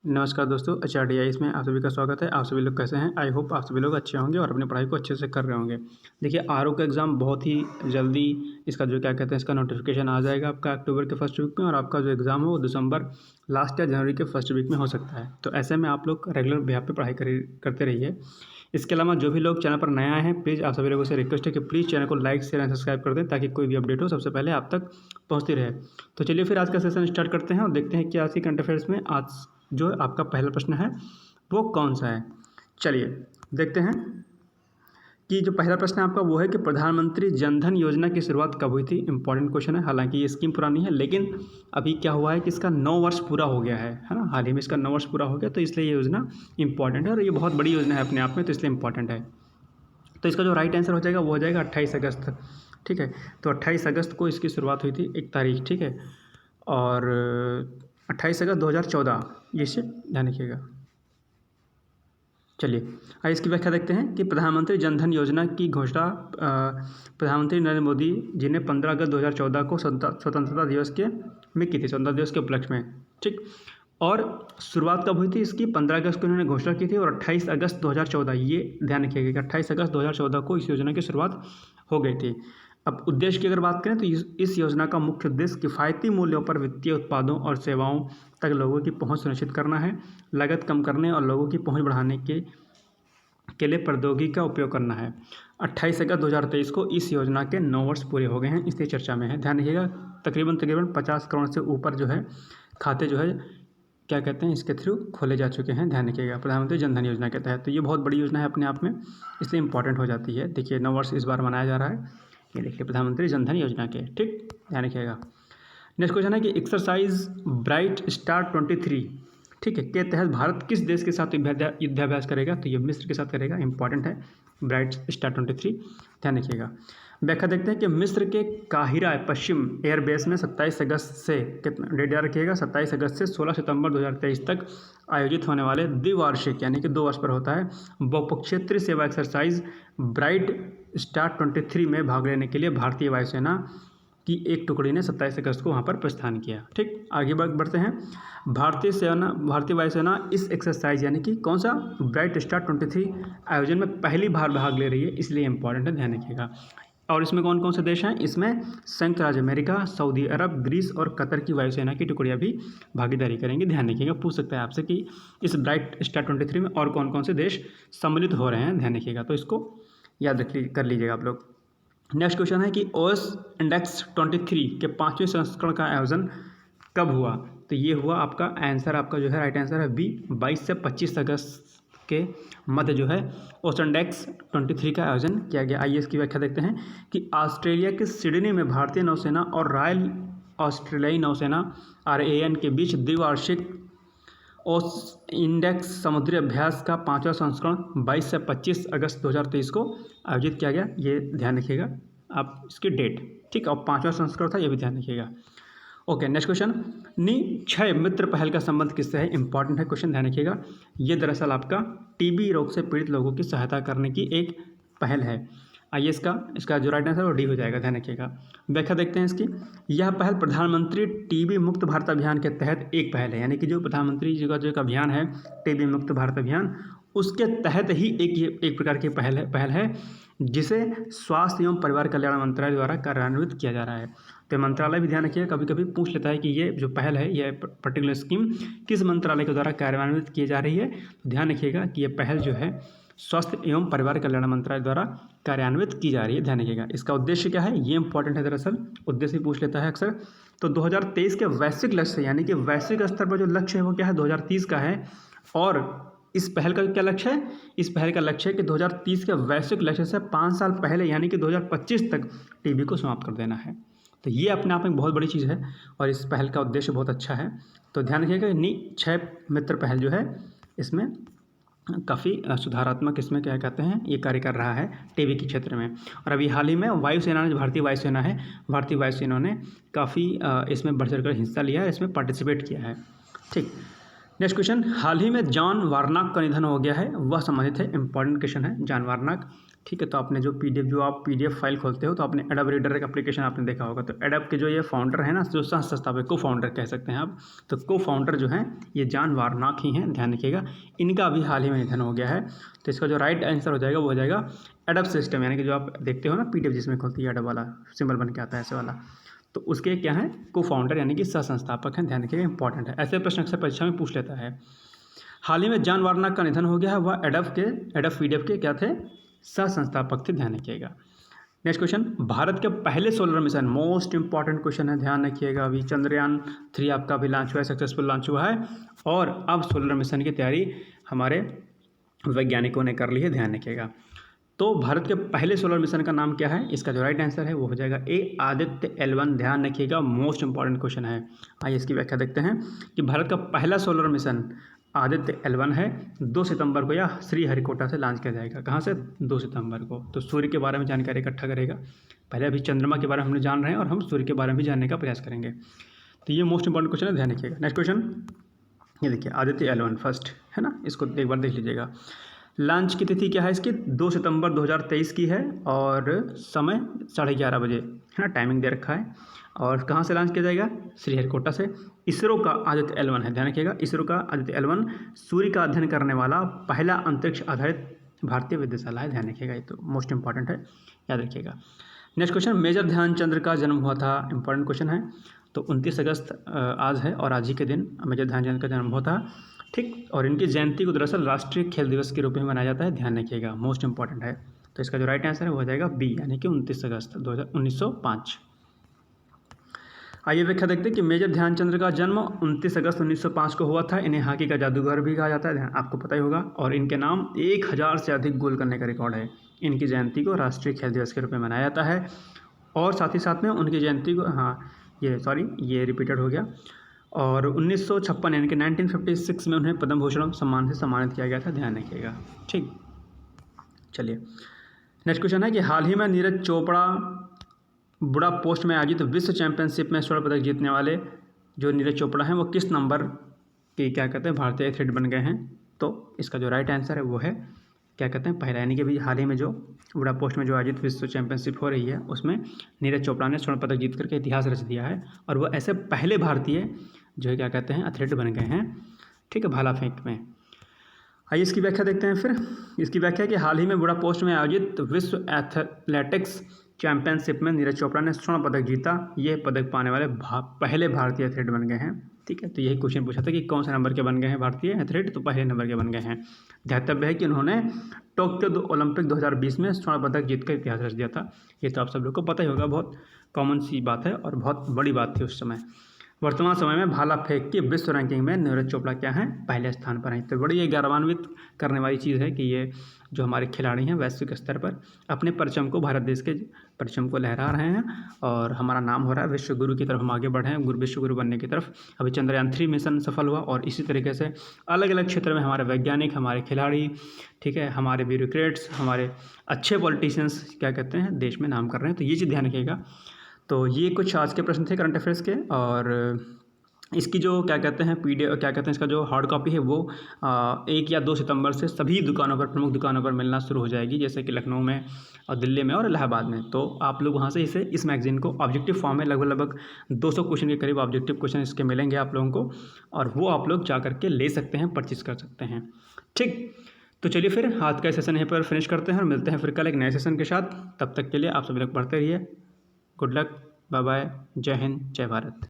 नमस्कार दोस्तों, HRDI में आप सभी का स्वागत है। आप सभी लोग कैसे हैं? आई होप आप सभी लोग अच्छे होंगे और अपनी पढ़ाई को अच्छे से कर रहे होंगे। देखिए, आरओ का एग्ज़ाम बहुत ही जल्दी इसका जो क्या कहते हैं इसका नोटिफिकेशन आ जाएगा आपका अक्टूबर के फर्स्ट वीक में, और आपका जो एग्ज़ाम है वो दिसंबर लास्ट या जनवरी के फर्स्ट वीक में हो सकता है। तो ऐसे में आप लोग रेगुलर बेसिस पे पढ़ाई करते रहिए। इसके अलावा जो भी लोग चैनल पर नया हैं, प्लीज़ आप सभी लोगों से रिक्वेस्ट है कि प्लीज़ चैनल को लाइक शेयर एंड सब्सक्राइब कर दें, ताकि कोई भी अपडेट हो सबसे पहले आप तक पहुँचती रहे। तो चलिए फिर आज का सेशन स्टार्ट करते हैं और देखते हैं कि आज की करंट अफेयर्स में आज जो आपका पहला प्रश्न है वो कौन सा है। चलिए देखते हैं कि जो पहला प्रश्न है आपका वो है कि प्रधानमंत्री जनधन योजना की शुरुआत कब हुई थी। इंपॉर्टेंट क्वेश्चन है। हालांकि ये स्कीम पुरानी है, लेकिन अभी क्या हुआ है कि इसका 9 वर्ष पूरा हो गया है ना। हाल ही में इसका 9 वर्ष पूरा हो गया, तो इसलिए ये योजना इंपॉर्टेंट है और ये बहुत बड़ी योजना है अपने आप में, तो इसलिए इंपॉर्टेंट है। तो इसका जो राइट आंसर हो जाएगा वो हो जाएगा 28 अगस्त। ठीक है, तो 28 अगस्त को इसकी शुरुआत हुई थी, एक तारीख। ठीक है, और 28 अगस्त 2014, ये इसे ध्यान रखिएगा। चलिए आइए इसकी व्याख्या देखते हैं कि प्रधानमंत्री जनधन योजना की घोषणा प्रधानमंत्री नरेंद्र मोदी जी ने 15 अगस्त 2014 को स्वतंत्रता दिवस में की थी, स्वतंत्रता दिवस के उपलक्ष्य में। ठीक, और शुरुआत कब हुई थी इसकी? 15 अगस्त को उन्होंने घोषणा की थी और 28 अगस्त 2014, ये ध्यान रखिएगा कि 28 अगस्त 2014 को इस योजना की शुरुआत हो गई थी। अब उद्देश्य की अगर बात करें तो इस योजना का मुख्य उद्देश्य किफ़ायती मूल्यों पर वित्तीय उत्पादों और सेवाओं तक लोगों की पहुंच सुनिश्चित करना है, लागत कम करने और लोगों की पहुंच बढ़ाने के लिए प्रौद्योगिकी का उपयोग करना है। 28 अगस्त 2023 को इस योजना के 9 वर्ष पूरे हो गए हैं, इसलिए चर्चा में है। ध्यान रखिएगा, तकरीबन 50 करोड़ से ऊपर जो है खाते जो है क्या कहते हैं इसके थ्रू खोले जा चुके हैं। ध्यान रखिएगा, प्रधानमंत्री जनधन योजना के तहत। तो ये बहुत बड़ी योजना है अपने आप में, इसलिए इंपॉर्टेंट हो जाती है। देखिए 9 वर्ष इस बार मनाया जा रहा है, ये देखिए प्रधानमंत्री जनधन योजना के। ठीक, ध्यान रखिएगा। नेक्स्ट क्वेश्चन है कि एक्सरसाइज ब्राइट स्टार 23, ठीक है, के तहत भारत किस देश के साथ युद्धाभ्यास करेगा? तो ये मिस्र के साथ करेगा। इंपॉर्टेंट है ब्राइट स्टार 23, ध्यान रखिएगा। व्याख्या देखते हैं कि मिस्र के काहिरा पश्चिम एयरबेस में 27 अगस्त से कितना डेट याद रखिएगा, 27 अगस्त से 16 सितंबर 2023 तक आयोजित होने वाले द्विवार्षिक यानी कि 2 वर्ष पर होता है बहुक्षेत्रीय सेवा एक्सरसाइज ब्राइट स्टार 23 में भाग लेने के लिए भारतीय वायुसेना की एक टुकड़ी ने 27 अगस्त को वहाँ पर प्रस्थान किया। ठीक, आगे बढ़ते हैं। भारतीय वायुसेना इस एक्सरसाइज यानी कि कौन सा ब्राइट स्टार 23 आयोजन में पहली बार भाग ले रही है, इसलिए इंपॉर्टेंट है, ध्यान रखिएगा। और इसमें कौन कौन से देश हैं? इसमें संयुक्त राज्य अमेरिका, सऊदी अरब, ग्रीस और कतर की वायुसेना की टुकड़ियाँ भी भागीदारी करेंगी। ध्यान रखिएगा, पूछ सकता है आपसे कि इस ब्राइट स्टार 23 में और कौन कौन से देश सम्मिलित हो रहे हैं। ध्यान रखिएगा, तो इसको याद कर लीजिएगा आप लोग। नेक्स्ट क्वेश्चन है कि ओएस इंडेक्स 23 के 5वें संस्करण का आयोजन कब हुआ? तो ये हुआ आपका आंसर, आपका जो है राइट आंसर है बी, 22 से 25 अगस्त के मध्य जो है ओएस इंडेक्स 23 का आयोजन किया गया। आइए इसकी व्याख्या देखते हैं कि ऑस्ट्रेलिया के सिडनी में भारतीय नौसेना और रॉयल ऑस्ट्रेलियाई नौसेना RAN के बीच द्विवार्षिक ओस इंडेक्स समुद्री अभ्यास का 5वां संस्करण 22 से 25 अगस्त 2023 को आयोजित किया गया। ये ध्यान रखिएगा आप इसकी डेट। ठीक, और 5वां संस्करण था, ये भी ध्यान रखिएगा। ओके, नेक्स्ट क्वेश्चन, क्षय मित्र पहल का संबंध किससे है? इंपॉर्टेंट है क्वेश्चन, ध्यान रखिएगा। ये दरअसल आपका टीबी रोग से पीड़ित लोगों की सहायता करने की एक पहल है। आइए इसका जो राइट आंसर है वो डी हो जाएगा, ध्यान रखिएगा। व्याख्या देखते हैं इसकी। यह पहल प्रधानमंत्री टीबी मुक्त भारत अभियान के तहत एक पहल है, यानी कि जो प्रधानमंत्री जी का जो एक अभियान है टीबी मुक्त भारत अभियान, उसके तहत ही एक प्रकार की पहल है जिसे स्वास्थ्य एवं परिवार कल्याण मंत्रालय द्वारा कार्यान्वित किया जा रहा है। तो मंत्रालय भी ध्यान रखिएगा, कभी कभी पूछ लेता है कि ये जो पहल है, ये पर्टिकुलर स्कीम किस मंत्रालय के द्वारा कार्यान्वित की जा रही है। तो ध्यान रखिएगा कि ये पहल जो है स्वास्थ्य एवं परिवार कल्याण मंत्रालय द्वारा कार्यान्वित की जा रही है। ध्यान रखिएगा, इसका उद्देश्य क्या है, ये इंपॉर्टेंट है, दरअसल उद्देश्य पूछ लेता है अक्सर। तो 2023 के वैश्विक लक्ष्य यानी कि वैश्विक स्तर पर जो लक्ष्य है वो क्या है, 2030 का है। और इस पहल का क्या लक्ष्य है? इस पहल का लक्ष्य है कि 2030 के वैश्विक लक्ष्य से 5 साल पहले यानी कि 2025 तक टीबी को समाप्त कर देना है। तो ये अपने आप में बहुत बड़ी चीज़ है और इस पहल का उद्देश्य बहुत अच्छा है। तो ध्यान रखिएगा, क्षय मित्र पहल जो है इसमें काफ़ी सुधारात्मक इसमें क्या कहते हैं ये कार्य कर रहा है टीबी के क्षेत्र में। और अभी हाल ही में वायुसेना ने, भारतीय वायुसेना है, भारतीय वायुसेना ने काफ़ी इसमें बढ़ चढ़कर हिस्सा लिया है, इसमें पार्टिसिपेट किया है। ठीक, नेक्स्ट क्वेश्चन, हाल ही में जॉन वार्नॉक का निधन हो गया है, वह संबंधित है। इंपॉर्टेंट क्वेश्चन है, जॉन वार्नॉक ठीक है। तो आपने जो आप PDF फाइल खोलते हो तो आपने एडब रीडर एक एप्लीकेशन आपने देखा होगा। तो एडब के जो ये फाउंडर है ना, जो सह संस्थापक को फाउंडर कह सकते हैं आप, तो को फाउंडर जो हैं ये जॉन वार्नॉक ही हैं, ध्यान रखिएगा। इनका अभी हाल ही में निधन हो गया है। तो इसका जो राइट आंसर हो जाएगा वो हो जाएगा एडब सिस्टम, यानी कि जो आप देखते हो ना PDF जिसमें खोलती है एडब वाला सिंबल बन के आता है ऐसे वाला, तो उसके क्या है को फाउंडर यानी कि सह संस्थापक हैं, ध्यान रखिएगा, इंपॉर्टेंट है। ऐसे प्रश्न अक्सर परीक्षा में पूछ लेता है। हाल ही में जॉन वार्नॉक का निधन हो गया है, वह एडब PDF के क्या थे, सह संस्थापक थे, ध्यान रखिएगा। नेक्स्ट क्वेश्चन, भारत के पहले solar mission, most important question है, ध्यान रखिएगा। अभी चंद्रयान 3 आपका भी लॉन्च हुआ है, सक्सेसफुल लॉन्च हुआ है, और अब सोलर मिशन की तैयारी हमारे वैज्ञानिकों ने कर ली है, ध्यान रखिएगा। तो भारत के पहले सोलर मिशन का नाम क्या है, इसका जो राइट आंसर है वो हो जाएगा ए, आदित्य L1, ध्यान रखिएगा, मोस्ट इंपॉर्टेंट क्वेश्चन है। आइए इसकी व्याख्या देखते हैं कि भारत का पहला सोलर मिशन आदित्य L1 है, 2 सितंबर को या श्रीहरिकोटा से लॉन्च किया जाएगा। कहाँ से, 2 सितंबर को। तो सूर्य के बारे में जानकारी इकट्ठा करेगा। पहले अभी चंद्रमा के बारे में हम जान रहे हैं और हम सूर्य के बारे में भी जानने का प्रयास करेंगे। तो ये मोस्ट इंपॉर्टेंट क्वेश्चन है, ध्यान रखिएगा। नेक्स्ट क्वेश्चन ये देखिए, आदित्य L1 फर्स्ट है ना, इसको एक बार देख लीजिएगा। लॉन्च की तिथि क्या है इसकी, 2 सितंबर 2023 की है, और समय 11:30 बजे है ना, टाइमिंग दे रखा है। और कहाँ से लॉन्च किया जाएगा, श्रीहरिकोटा से। इसरो का आदित्य L1 है, ध्यान रखिएगा, इसरो का आदित्य L1 सूर्य का अध्ययन करने वाला पहला अंतरिक्ष आधारित भारतीय विद्याशाला है, ध्यान रखिएगा। ये तो मोस्ट इंपॉर्टेंट है, याद रखिएगा। नेक्स्ट क्वेश्चन, मेजर ध्यानचंद्र का जन्म हुआ था, इंपॉर्टेंट क्वेश्चन है। तो 29 अगस्त आज है, और आज ही के दिन मेजर ध्यानचंद का जन्म हुआ था, ठीक। और इनकी जयंती को दरअसल राष्ट्रीय खेल दिवस के रूप में मनाया जाता है, ध्यान रखिएगा, मोस्ट इंपॉर्टेंट है। तो इसका जो राइट आंसर है वो हो जाएगा बी, यानी कि 29 अगस्त 1905। आइए व्याख्या देखते हैं कि मेजर ध्यानचंद्र का जन्म 29 अगस्त 1905 को हुआ था। इन्हें हॉकी का जादूगर भी कहा जाता है, आपको पता ही होगा, और इनके नाम 1000 से अधिक गोल करने का रिकॉर्ड है। इनकी जयंती को राष्ट्रीय खेल दिवस के रूप में मनाया जाता है, और साथ ही साथ में उनकी जयंती को, ये रिपीटेड हो गया। और 1956 यानी कि 1956 में उन्हें पद्म भूषण सम्मान से सम्मानित किया गया था, ध्यान रखिएगा, ठीक। चलिए नेक्स्ट क्वेश्चन है कि हाल ही में नीरज चोपड़ा बुड़ा पोस्ट में आयोजित विश्व चैंपियनशिप में स्वर्ण पदक जीतने वाले जो नीरज चोपड़ा हैं वो किस नंबर के क्या कहते हैं भारतीय एथलीट बन गए हैं। तो इसका जो राइट आंसर है वो है क्या कहते हैं पहला, यानी कि अभी हाल ही में जो बुड़ा पोस्ट में जो आयोजित विश्व चैंपियनशिप हो रही है उसमें नीरज चोपड़ा ने स्वर्ण पदक जीत करके इतिहास रच दिया है, और वो ऐसे पहले भारतीय जो है क्या कहते हैं एथलीट बन गए हैं, ठीक है, भाला फेंक में। आइए इसकी व्याख्या देखते हैं। फिर इसकी व्याख्या कि हाल ही में बुड़ा पोस्ट में आयोजित विश्व एथलेटिक्स चैंपियनशिप में नीरज चोपड़ा ने स्वर्ण पदक जीता। ये पदक पाने वाले पहले भारतीय एथलीट बन गए हैं, ठीक है। तो यही क्वेश्चन पूछा था कि कौन से नंबर के बन गए हैं भारतीय एथलीट, तो पहले नंबर के बन गए हैं। ध्यातव्य है कि उन्होंने टोक्यो ओलंपिक 2020 में स्वर्ण पदक जीतकर इतिहास रच दिया था। ये तो आप सब लोग को पता ही होगा, बहुत कॉमन सी बात है और बहुत बड़ी बात थी उस समय। वर्तमान समय में भाला फेंक की विश्व रैंकिंग में नीरज चोपड़ा क्या हैं, पहले स्थान पर हैं। तो बड़ी ये गौरवान्वित करने वाली चीज़ है कि ये जो हमारे खिलाड़ी हैं वैश्विक स्तर पर अपने परचम को, भारत देश के परचम को लहरा रहे हैं, और हमारा नाम हो रहा है विश्व गुरु की तरफ हम आगे बढ़े हैं, विश्व गुरु बनने की तरफ। अभी चंद्रयान 3 मिशन सफल हुआ, और इसी तरीके से अलग अलग क्षेत्र में हमारे वैज्ञानिक, हमारे खिलाड़ी, ठीक है, हमारे ब्यूरोक्रेट्स, हमारे अच्छे पॉलिटिशियंस क्या कहते हैं देश में नाम कर रहे हैं। तो ये चीज़ ध्यान रखिएगा। तो ये कुछ आज के प्रश्न थे करंट अफेयर्स के, और इसकी जो क्या कहते हैं PDF क्या कहते हैं इसका जो हार्ड कॉपी है वो 1 या 2 सितंबर से सभी दुकानों पर, प्रमुख दुकानों पर मिलना शुरू हो जाएगी, जैसे कि लखनऊ में और दिल्ली में और इलाहाबाद में। तो आप लोग वहाँ से इस मैगजीन को ऑब्जेक्टिव फॉर्म में लगभग 200 क्वेश्चन के करीब ऑब्जेक्टिव क्वेश्चन इसके मिलेंगे आप लोगों को, और वो आप लोग जा करके ले सकते हैं, परचेज कर सकते हैं, ठीक। तो चलिए फिर आज का सेशन यहीं पर फिनिश करते हैं और मिलते हैं फिर कल एक नए सेशन के साथ। तब तक के लिए आप सभी लोग पढ़ते रहिए। गुड लक, बाय बाय, जय हिंद, जय भारत।